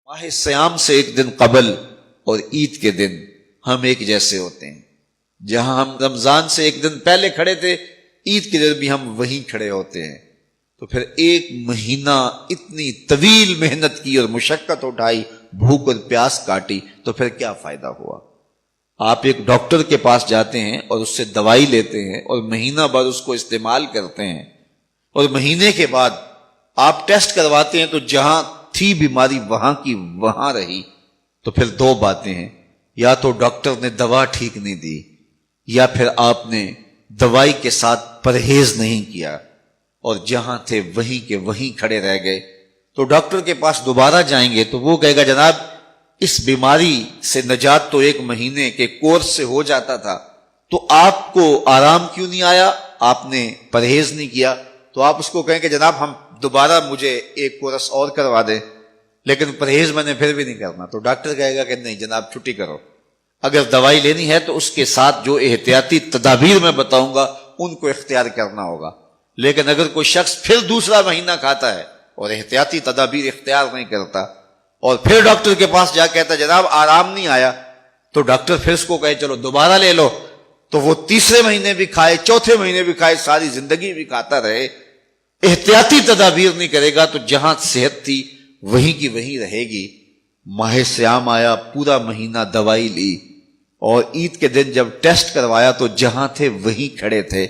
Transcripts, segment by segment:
ماہ سیام سے ایک دن قبل اور عید کے دن ہم ایک جیسے ہوتے ہیں. جہاں ہم رمضان سے ایک دن پہلے کھڑے تھے، عید کے دن بھی ہم وہیں کھڑے ہوتے ہیں. تو پھر ایک مہینہ اتنی طویل محنت کی اور مشقت اٹھائی، بھوک اور پیاس کاٹی، تو پھر کیا فائدہ ہوا؟ آپ ایک ڈاکٹر کے پاس جاتے ہیں اور اس سے دوائی لیتے ہیں اور مہینہ بعد اس کو استعمال کرتے ہیں، اور مہینے کے بعد آپ ٹیسٹ کرواتے ہیں تو جہاں تھی بیماری وہاں کی وہاں رہی. تو پھر دو باتیں ہیں، یا تو ڈاکٹر نے دوا ٹھیک نہیں دی، یا پھر آپ نے دوائی کے ساتھ پرہیز نہیں کیا اور جہاں تھے وہیں کے وہیں کھڑے رہ گئے. تو ڈاکٹر کے پاس دوبارہ جائیں گے تو وہ کہے گا جناب اس بیماری سے نجات تو ایک مہینے کے کورس سے ہو جاتا تھا، تو آپ کو آرام کیوں نہیں آیا؟ آپ نے پرہیز نہیں کیا. تو آپ اس کو کہیں کہ جناب ہم دوبارہ مجھے ایک کورس اور کروا دیں، لیکن پرہیز میں نے پھر بھی نہیں کرنا. تو ڈاکٹر کہے گا کہ نہیں جناب چھٹی کرو. اگر دوائی لینی ہے تو اس کے ساتھ جو احتیاطی تدابیر میں بتاؤں گا ان کو اختیار کرنا ہوگا. لیکن اگر کوئی شخص پھر دوسرا مہینہ کھاتا ہے اور احتیاطی تدابیر اختیار نہیں کرتا اور پھر ڈاکٹر کے پاس جا کہتا ہے جناب آرام نہیں آیا، تو ڈاکٹر پھر اس کو کہے چلو دوبارہ لے لو، تو وہ تیسرے مہینے بھی کھائے، چوتھے مہینے بھی کھائے، ساری زندگی بھی کھاتا رہے. احتیاطی تدابیر نہیں کرے گا تو جہاں صحت تھی وہیں کی وہیں رہے گی. ماہ سیام آیا، پورا مہینہ دوائی لی، اور عید کے دن جب ٹیسٹ کروایا تو جہاں تھے وہیں کھڑے تھے.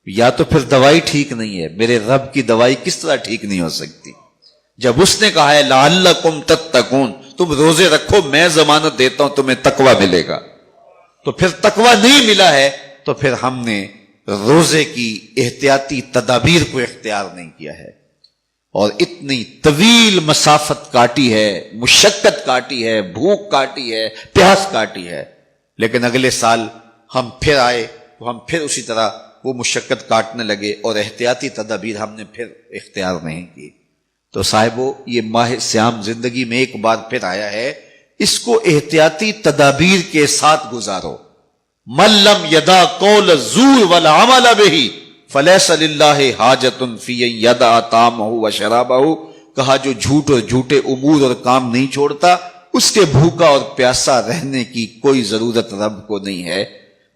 یا تو پھر دوائی ٹھیک نہیں ہے، میرے رب کی دوائی کس طرح ٹھیک نہیں ہو سکتی؟ جب اس نے کہا ہے لعلکم تتقون، تم روزے رکھو میں ضمانت دیتا ہوں تمہیں تقوی ملے گا، تو پھر تقوی نہیں ملا ہے تو پھر ہم نے روزے کی احتیاطی تدابیر کو اختیار نہیں کیا ہے، اور اتنی طویل مسافت کاٹی ہے، مشقت کاٹی ہے، بھوک کاٹی ہے، پیاس کاٹی ہے. لیکن اگلے سال ہم پھر آئے تو ہم پھر اسی طرح وہ مشقت کاٹنے لگے اور احتیاطی تدابیر ہم نے پھر اختیار نہیں کی. تو صاحبو یہ ماہ سیام زندگی میں ایک بار پھر آیا ہے، اس کو احتیاطی تدابیر کے ساتھ گزارو. من لم یدع قول الزور والعمل بہ فلیس للہ حاجۃ فی ان یدع طعامہ وشرابہ. کہا جو جھوٹ اور جھوٹے امور اور کام نہیں چھوڑتا اس کے بھوکا اور پیاسا رہنے کی کوئی ضرورت رب کو نہیں ہے.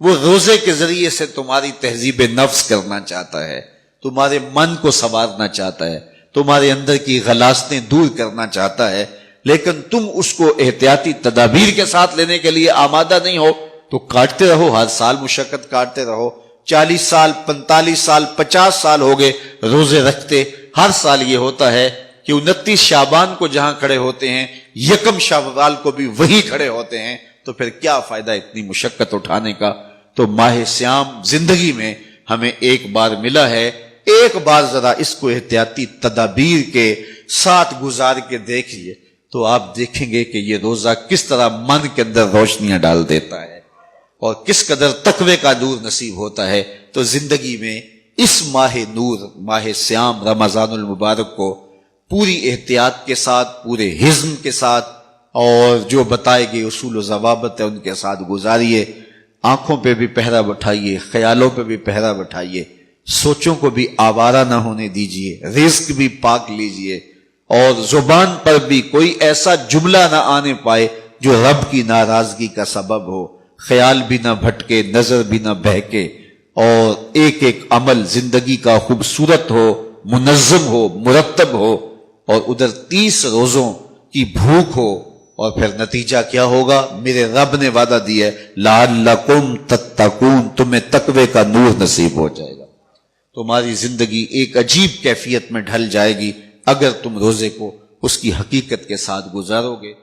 وہ روزے کے ذریعے سے تمہاری تہذیب نفس کرنا چاہتا ہے، تمہارے من کو سنوارنا چاہتا ہے، تمہارے اندر کی غلاظتیں دور کرنا چاہتا ہے، لیکن تم اس کو احتیاطی تدابیر کے ساتھ لینے کے لیے آمادہ نہیں ہو. تو کاٹتے رہو، ہر سال مشقت کاٹتے رہو. 40 سال 45 سال 50 سال ہو گئے روزے رکھتے. ہر سال یہ ہوتا ہے کہ 29 شعبان کو جہاں کھڑے ہوتے ہیں 1 شوال کو بھی وہی کھڑے ہوتے ہیں. تو پھر کیا فائدہ اتنی مشقت اٹھانے کا؟ تو ماہ سیام زندگی میں ہمیں ایک بار ملا ہے، ایک بار ذرا اس کو احتیاطی تدابیر کے ساتھ گزار کے دیکھیے تو آپ دیکھیں گے کہ یہ روزہ کس طرح من کے اندر روشنیاں ڈال دیتا ہے اور کس قدر تقوی کا نور نصیب ہوتا ہے. تو زندگی میں اس ماہ نور، ماہ سیام رمضان المبارک کو پوری احتیاط کے ساتھ، پورے حزم کے ساتھ، اور جو بتائے گئے اصول و ضوابط ہے ان کے ساتھ گزاریے. آنکھوں پہ بھی پہرا بٹھائیے، خیالوں پہ بھی پہرا بٹھائیے، سوچوں کو بھی آوارہ نہ ہونے دیجیے، رزق بھی پاک لیجیے، اور زبان پر بھی کوئی ایسا جملہ نہ آنے پائے جو رب کی ناراضگی کا سبب ہو. خیال بھی نہ بھٹکے، نظر بھی نہ بہکے، اور ایک ایک عمل زندگی کا خوبصورت ہو، منظم ہو، مرتب ہو، اور ادھر 30 روزوں کی بھوک ہو. اور پھر نتیجہ کیا ہوگا؟ میرے رب نے وعدہ دیا ہے لعلکم تتقون، تمہیں تقوی کا نور نصیب ہو جائے گا. تمہاری زندگی ایک عجیب کیفیت میں ڈھل جائے گی اگر تم روزے کو اس کی حقیقت کے ساتھ گزارو گے.